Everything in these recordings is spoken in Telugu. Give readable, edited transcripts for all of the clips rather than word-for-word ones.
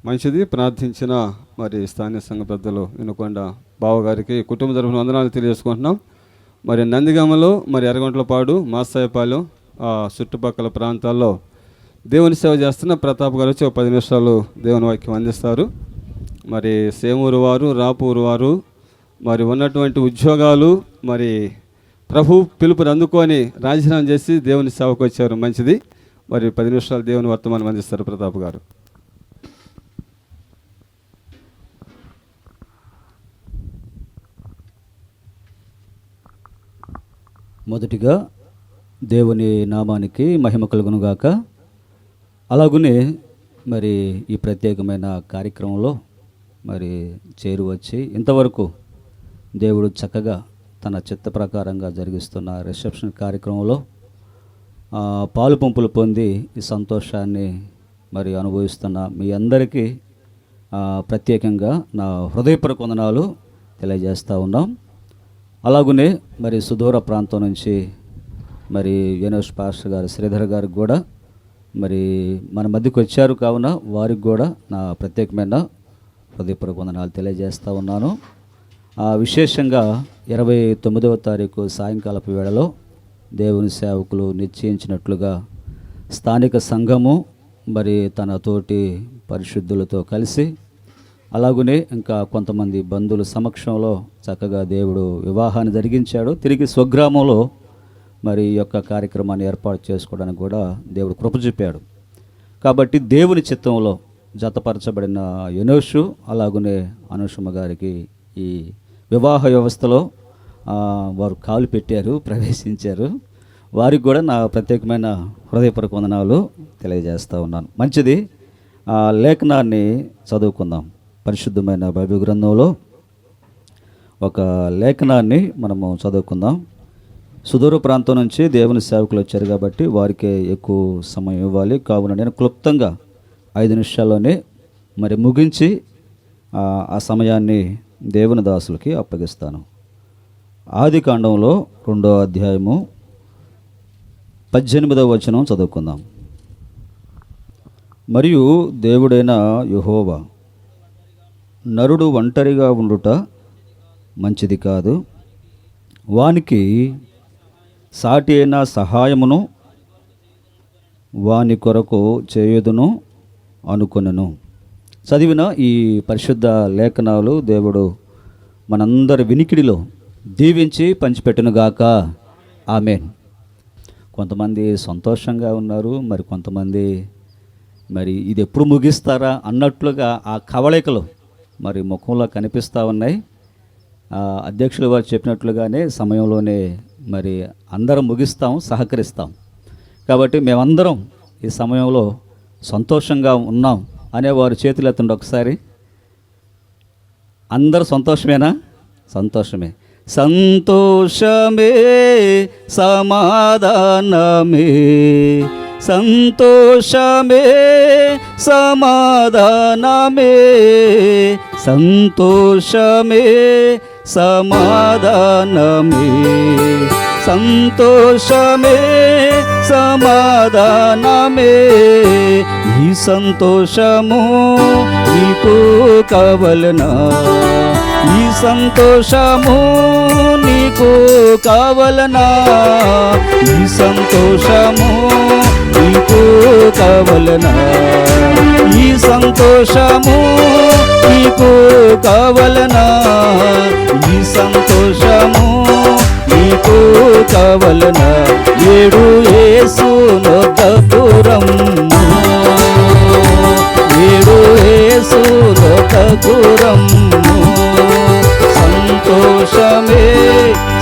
మంచిది. ప్రార్థించిన మరి స్థానిక సంఘ పెద్దలు వినుకొండ బావగారికి కుటుంబ తరఫున వందనాలు తెలియజేసుకుంటున్నాం. మరి నందిగామలో మరి ఎర్రగొంట్లపాడు మాసాయపాలెం చుట్టుపక్కల ప్రాంతాల్లో దేవుని సేవ చేస్తున్న ప్రతాప్ గారు వచ్చి 10 నిమిషాలు దేవుని వాక్యం అందిస్తారు. మరి సేమూరు వారు, రాపూరు వారు మరి ఉన్నటువంటి ఉద్యోగాలు మరి ప్రభు పిలుపుని అందుకొని రాజీనామా చేసి దేవుని సేవకు వచ్చారు. మంచిది. మరి 10 నిమిషాలు దేవుని వర్తమానం అందిస్తారు ప్రతాప్ గారు. మొదటిగా దేవుని నామానికి మహిమ కలుగునుగాక. అలాగునే మరి ఈ ప్రత్యేకమైన కార్యక్రమంలో మరి చేరువచ్చి ఇంతవరకు దేవుడు చక్కగా తన చిత్త ప్రకారంగా జరిగిస్తున్న రిసెప్షన్ కార్యక్రమంలో పాలు పంపులు పొంది ఈ సంతోషాన్ని మరి అనుభవిస్తున్న మీ అందరికీ ప్రత్యేకంగా నా హృదయపూర్వక వందనాలు తెలియజేస్తూ ఉన్నాం. అలాగునే మరి సుదూర ప్రాంతం నుంచి మరి యూనివర్స్ పాస్టర్ గారు శ్రీధర్ గారికి కూడా మరి మన మధ్యకు వచ్చారు, కావున వారికి కూడా నా ప్రత్యేకమైన హృదయపూర్వక వందనాలు తెలియజేస్తూ ఉన్నాను. విశేషంగా 29వ తారీఖు సాయంకాలపు వేళలో దేవుని సేవకులు నిశ్చయించినట్లుగా స్థానిక సంఘము మరి తన తోటి పరిశుద్ధులతో కలిసి అలాగునే ఇంకా కొంతమంది బంధువుల సమక్షంలో చక్కగా దేవుడు వివాహాన్ని జరిగించాడు. తిరిగి స్వగ్రామంలో మరి ఈ యొక్క కార్యక్రమాన్ని ఏర్పాటు చేసుకోవడానికి కూడా దేవుడు కృప చూపాడు. కాబట్టి దేవుని చిత్తంలో జతపరచబడిన యూనోషు అలాగునే అనుషమ్మ గారికి ఈ వివాహ వ్యవస్థలో వారు కాలు పెట్టారు, ప్రవేశించారు. వారికి కూడా నా ప్రత్యేకమైన హృదయపూర్వక వందనాలు తెలియజేస్తూ ఉన్నాను. మంచిది. లేఖనాన్ని చదువుకుందాం. పరిశుద్ధమైన బైబిల్ గ్రంథంలో ఒక లేఖనాన్ని మనము చదువుకుందాం. సుదూర ప్రాంతం నుంచి దేవుని సేవకులు వచ్చారు కాబట్టి వారికే ఎక్కువ సమయం ఇవ్వాలి. కావున నేను క్లుప్తంగా 5 నిమిషాల్లోనే మరి ముగించి ఆ సమయాన్ని దేవుని దాసులకి అప్పగిస్తాను. ఆదికాండంలో 2వ అధ్యాయము 18వ వచనం చదువుకుందాం. మరియు దేవుడైన యెహోవా, నరుడు ఒంటరిగా ఉండుట మంచిది కాదు, వానికి సాటి అయిన సహాయమును వాని కొరకు చేయుదును అనుకొనెను. చదివిన ఈ పరిశుద్ధ లేఖనాలు దేవుడు మనందరి వినికిడిలో దీవించి పంచిపెట్టునుగాక. ఆమేన్. కొంతమంది సంతోషంగా ఉన్నారు, మరి కొంతమంది మరి ఇది ఎప్పుడు ముగిస్తారా అన్నట్లుగా ఆ కవళికలు మరి ముఖంలో కనిపిస్తూ ఉన్నాయి. అధ్యక్షులు వారు చెప్పినట్లుగానే సమయంలోనే మరి అందరం ముగిస్తాం, సహకరిస్తాం. కాబట్టి మేమందరం ఈ సమయంలో సంతోషంగా ఉన్నాం అనేవారు చేతులు ఎత్తండి ఒకసారి. అందరూ సంతోషమేనా? సంతోషమే. సంతోషమే సమాధానమే, సంతోషమే సమాధానమే, సంతోషమే సమాధానమే, సంతోషమే సమాధానమే. ఈ సంతోషము నీకు కావలనా? ఈ సంతోషము నీకు కావలనా? ఈ సంతోషము నీకు కావలనా? ఈ సంతోషము నీకు కావలనా? ఈ సంతోషము నీకు కావలనా? ఏడు యేసునొద్దకురం, ఏడు యేసునొద్దకురం. సంతోషమే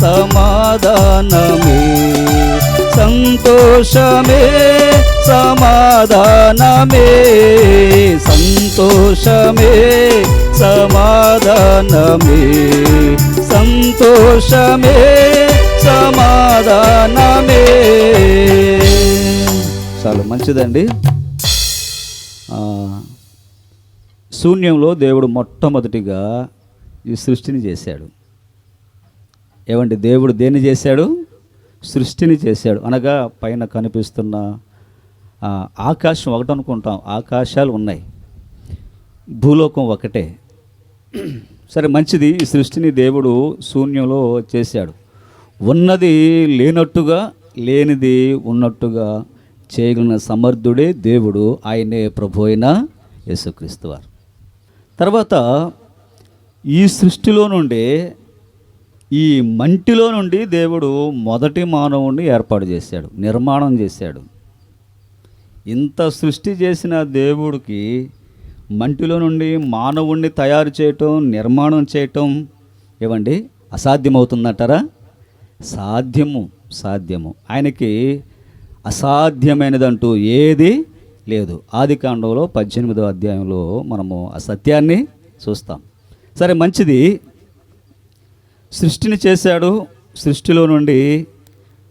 సమాధానమే, సంతోషమే సమాధానమే, సంతోషమే సమాధానమే, సంతోషమే సమాధానమే. చాలా మంచిదండి. శూన్యంలో దేవుడు మొట్టమొదటిగా ఈ సృష్టిని చేశాడు. ఏమండి, దేవుడు దేన్ని చేశాడు? సృష్టిని చేశాడు. అనగా పైన కనిపిస్తున్న ఆకాశం ఒకటి అనుకుంటాం, ఆకాశాలు ఉన్నాయి. భూలోకం ఒకటే. సరే మంచిది. ఈ సృష్టిని దేవుడు శూన్యంలో చేశాడు. ఉన్నది లేనట్టుగా, లేనిది ఉన్నట్టుగా చేయగలిగిన సమర్థుడే దేవుడు. ఆయనే ప్రభు అయిన యేసుక్రీస్తు వారు. తర్వాత ఈ సృష్టిలో నుండి, ఈ మంటిలో నుండి దేవుడు మొదటి మానవుడిని ఏర్పాటు చేశాడు, నిర్మాణం చేశాడు. ఇంత సృష్టి చేసిన దేవుడికి మంటిలో నుండి మానవుణ్ణి తయారు చేయటం, నిర్మాణం చేయటం ఏమండి అసాధ్యమవుతుందంటారా? సాధ్యము. ఆయనకి అసాధ్యమైనదంటూ ఏది లేదు. ఆదికాండంలో 18వ అధ్యాయంలో మనము ఆ సత్యాన్ని చూస్తాం. సరే మంచిది. సృష్టిని చేశాడు. సృష్టిలో నుండి,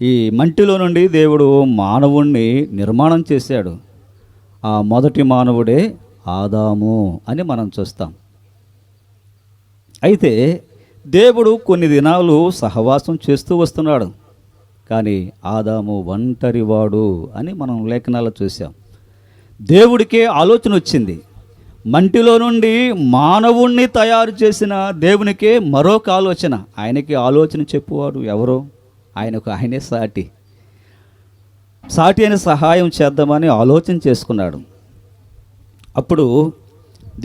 ఈ మంటిలో నుండి దేవుడు మానవుణ్ణి నిర్మాణం చేశాడు. ఆ మొదటి మానవుడే ఆదాము అని మనం చూస్తాం. అయితే దేవుడు కొన్ని దినాలు సహవాసం చేస్తూ వస్తున్నాడు. కానీ ఆదాము ఒంటరివాడు అని మనం లేఖనాల్లో చూసాం. దేవుడికే ఆలోచన వచ్చింది. మంటిలో నుండి మానవుణ్ణి తయారు చేసిన దేవునికే మరొక ఆలోచన. ఆయనకి ఆలోచన చెప్పువాడు ఎవరో? ఆయనే సాటి అయిన సహాయం చేద్దామని ఆలోచన చేసుకున్నాడు. అప్పుడు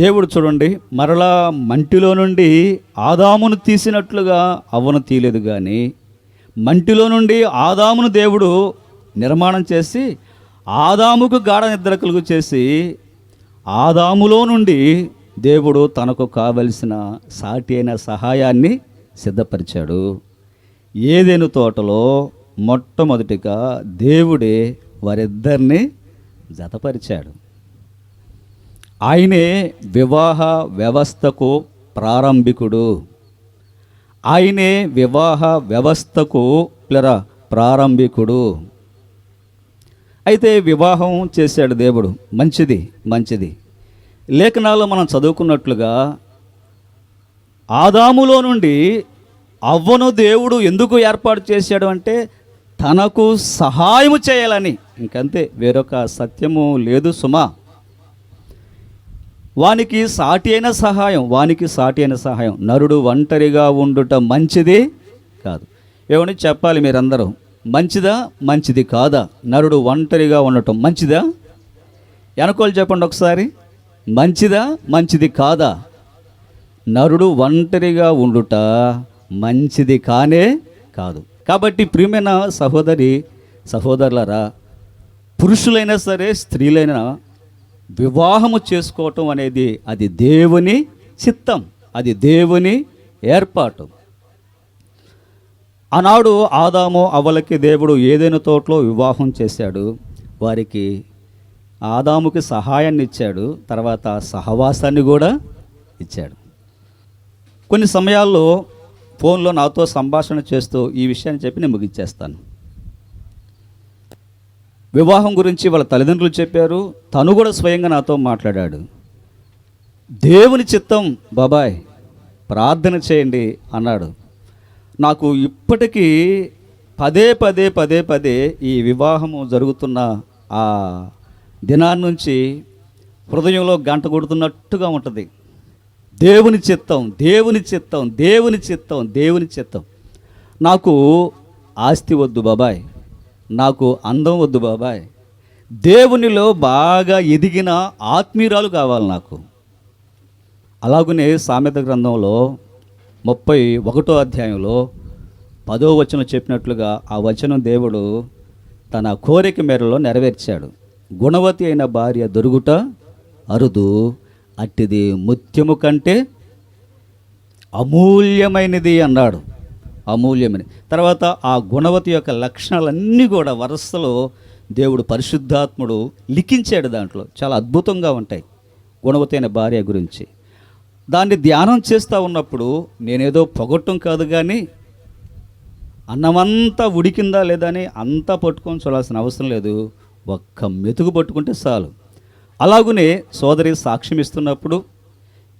దేవుడు చూడండి, మరలా మంటిలో నుండి ఆదామును తీసినట్లుగా అవ్వను తీయలేదు. కానీ మంటిలో నుండి ఆదామును దేవుడు నిర్మాణం చేసి ఆదాముకు గాఢ నిద్ర కలుగు చేసి ఆదాములో నుండి దేవుడు తనకు కావలసిన సాటి అయిన సహాయాన్ని సిద్ధపరిచాడు. ఏదెను తోటలో మొట్టమొదటిగా దేవుడే వారిద్దరిని జతపరిచాడు. ఆయనే వివాహ వ్యవస్థకు ప్రారంభికుడు. ఆయనే వివాహ వ్యవస్థకు ప్రారంభికుడు. అయితే వివాహం చేశాడు దేవుడు. మంచిది. లేఖనాల్లో మనం చదువుకున్నట్లుగా ఆదాములో నుండి అవ్వను దేవుడు ఎందుకు ఏర్పాటు చేశాడు అంటే తనకు సహాయము చేయాలని. ఇంకంతే, వేరొక సత్యము లేదు సుమా. వానికి సాటి అయిన సహాయం. నరుడు ఒంటరిగా ఉండుట మంచిది కాదు. ఏమని చెప్పాలి మీరందరూ? మంచిది కాదా? నరుడు ఒంటరిగా ఉండటం మంచిదా? వెనకోలు చెప్పండి ఒకసారి. మంచిది కాదా? నరుడు ఒంటరిగా ఉండుట మంచిది కానే కాదు. కాబట్టి ప్రియమైన సహోదరులారా, పురుషులైనా సరే స్త్రీలైనా వివాహము చేసుకోవటం అనేది అది దేవుని చిత్తం, అది దేవుని ఏర్పాటు. ఆనాడు ఆదాము అవ్వలకి దేవుడు ఏదైనా తోటలో వివాహం చేశాడు. వారికి ఆదాముకి సహాయాన్ని ఇచ్చాడు, తర్వాత సహవాసాన్ని కూడా ఇచ్చాడు. కొన్ని సమయాల్లో ఫోన్లో నాతో సంభాషణ చేస్తూ ఈ విషయాన్ని చెప్పి నేను ముగించేస్తాను. వివాహం గురించి వాళ్ళ తల్లిదండ్రులు చెప్పారు, తను కూడా స్వయంగా నాతో మాట్లాడాడు. దేవుని చిత్తం బాబాయ్, ప్రార్థన చేయండి అన్నాడు. నాకు ఇప్పటికీ పదే ఈ వివాహము జరుగుతున్న ఆ దినాన్ని నుంచి హృదయంలో గంట కొడుతున్నట్టుగా ఉంటుంది. దేవుని చిత్తం. నాకు ఆస్తి వద్దు బాబాయ్, నాకు అందం వద్దు బాబాయ్, దేవునిలో బాగా ఎదిగిన ఆత్మీయురాలు కావాలి నాకు. అలాగనే సామెత గ్రంథంలో 31వ అధ్యాయంలో 10వ వచనం చెప్పినట్లుగా ఆ వచనం దేవుడు తన కోరిక మేరలో నెరవేర్చాడు. గుణవతి అయిన భార్య దొరుకుట అరుదు, అట్టిది ముత్యము కంటే అమూల్యమైనది అన్నాడు. అమూల్యమైన తర్వాత ఆ గుణవతి యొక్క లక్షణాలన్నీ కూడా వరుసలో దేవుడు పరిశుద్ధాత్ముడు లిఖించాడు. దాంట్లో చాలా అద్భుతంగా ఉంటాయి గుణవతి అయిన భార్య గురించి. దాన్ని ధ్యానం చేస్తూ ఉన్నప్పుడు నేనేదో పొగట్టం కాదు, కానీ అన్నమంతా ఉడికిందా లేదా అని అంతా పట్టుకొని చూడాల్సిన అవసరం లేదు, ఒక్క మెతుకు పట్టుకుంటే చాలు. అలాగునే సోదరి సాక్ష్యం ఇస్తున్నప్పుడు,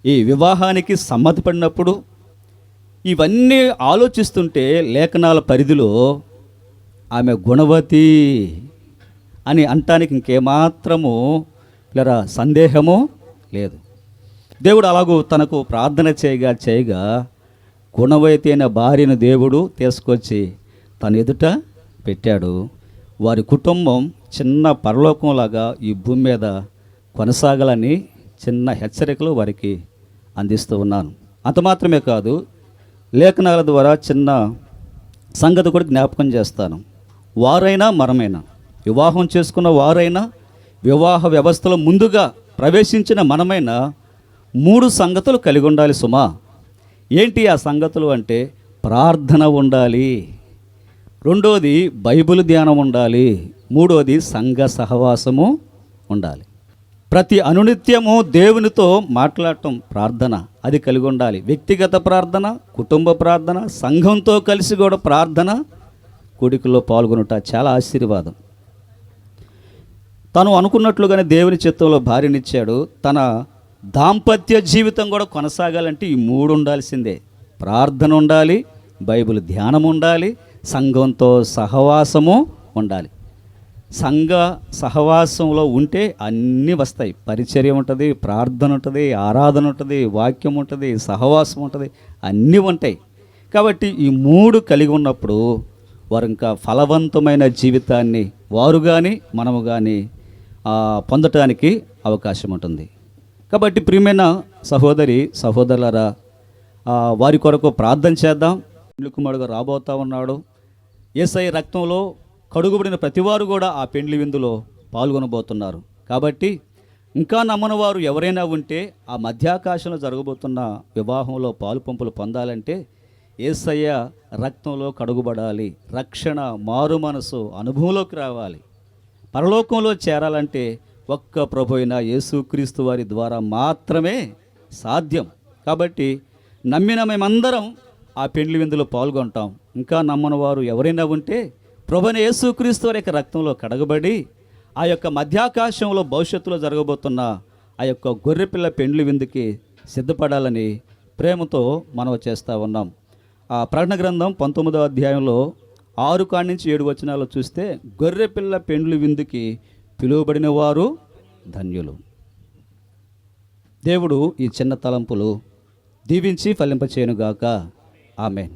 ఈ వివాహానికి సమ్మతిపడినప్పుడు ఇవన్నీ ఆలోచిస్తుంటే లేఖనాల పరిధిలో ఆమె గుణవతి అని అంటానికి ఇంకేమాత్రము సందేహము లేదు. దేవుడు అలాగూ తనకు ప్రార్థన చేయగా గుణవతి అయిన భార్యను దేవుడు తీసుకొచ్చి తన ఎదుట పెట్టాడు. వారి కుటుంబం చిన్న పరలోకంలాగా ఈ భూమి మీద కొనసాగాలని చిన్న హెచ్చరికలు వారికి అందిస్తూ ఉన్నాను. అంత మాత్రమే కాదు, లేఖనాల ద్వారా చిన్న సంగతి కూడా జ్ఞాపకం చేస్తాను. వారైనా మనమైనా, వివాహం చేసుకున్న వారైనా, వివాహ వ్యవస్థలో ముందుగా ప్రవేశించిన మనమైనా 3 సంగతులు కలిగి ఉండాలి సుమా. ఏంటి ఆ సంగతులు అంటే, ప్రార్థన ఉండాలి, రెండోది బైబిల్ ధ్యానం ఉండాలి, మూడోది సంఘ సహవాసము ఉండాలి. ప్రతి అనునిత్యము దేవునితో మాట్లాడటం ప్రార్థన, అది కలిగి ఉండాలి. వ్యక్తిగత ప్రార్థన, కుటుంబ ప్రార్థన, సంఘంతో కలిసి కూడా ప్రార్థన, కూడికల్లో పాల్గొనుట చాలా ఆశీర్వాదం. తను అనుకున్నట్లుగానే దేవుని చిత్తంలో భార్యనిచ్చాడు. తన దాంపత్య జీవితం కూడా కొనసాగాలంటే ఈ 3 ఉండాల్సిందే. ప్రార్థన ఉండాలి, బైబిల్ ధ్యానం ఉండాలి, సంఘంతో సహవాసము ఉండాలి. సంఘ సహవాసంలో ఉంటే అన్నీ వస్తాయి. పరిచర్య ఉంటుంది, ప్రార్థన ఉంటుంది, ఆరాధన ఉంటుంది, వాక్యం ఉంటుంది, సహవాసం ఉంటుంది, అన్నీ ఉంటాయి. కాబట్టి ఈ 3 కలిగి ఉన్నప్పుడు వారు ఇంకా ఫలవంతమైన జీవితాన్ని వారు కానీ మనము కానీ పొందటానికి అవకాశం ఉంటుంది. కాబట్టి ప్రియమైన సహోదరి సహోదరులారా, వారి కొరకు ప్రార్థన చేద్దాం. పెండ్లి కుమారుడుగా రాబోతా ఉన్నాడు. యేసయ్య రక్తంలో కడుగుబడిన ప్రతివారు కూడా ఆ పెండ్లి విందులో పాల్గొనబోతున్నారు. కాబట్టి ఇంకా నమ్మని వారు ఎవరైనా ఉంటే ఆ మధ్యాకాశంలో జరగబోతున్న వివాహంలో పాలు పంపులు పొందాలంటే యేసయ్య రక్తంలో కడుగుబడాలి. రక్షణ, మారు మనసు అనుభవంలోకి రావాలి. పరలోకంలో చేరాలంటే ఒక్క ప్రభు అయిన యేసుక్రీస్తు వారి ద్వారా మాత్రమే సాధ్యం. కాబట్టి నమ్మిన మేమందరం ఆ పెండ్లి విందులో పాల్గొంటాం. ఇంకా నమ్మని వారు ఎవరైనా ఉంటే ప్రభువైన యేసుక్రీస్తు వారి యొక్క రక్తంలో కడగబడి ఆ యొక్క మధ్యాకాశంలో భవిష్యత్తులో జరగబోతున్న ఆ యొక్క గొర్రెపిల్ల పెండ్లి విందుకి సిద్ధపడాలని ప్రేమతో మనవి చేస్తూ ఉన్నాం. ఆ ప్రకటన గ్రంథం 19వ అధ్యాయంలో 6 కాడి నుంచి 7 వచనాలు చూస్తే, గొర్రెపిల్ల పెండ్లి విందుకి పిలువబడిన వారు ధన్యులు. దేవుడు ఈ చిన్న తలంపులు దీవించి ఫలింపచేయునుగాక. ఆమేన్.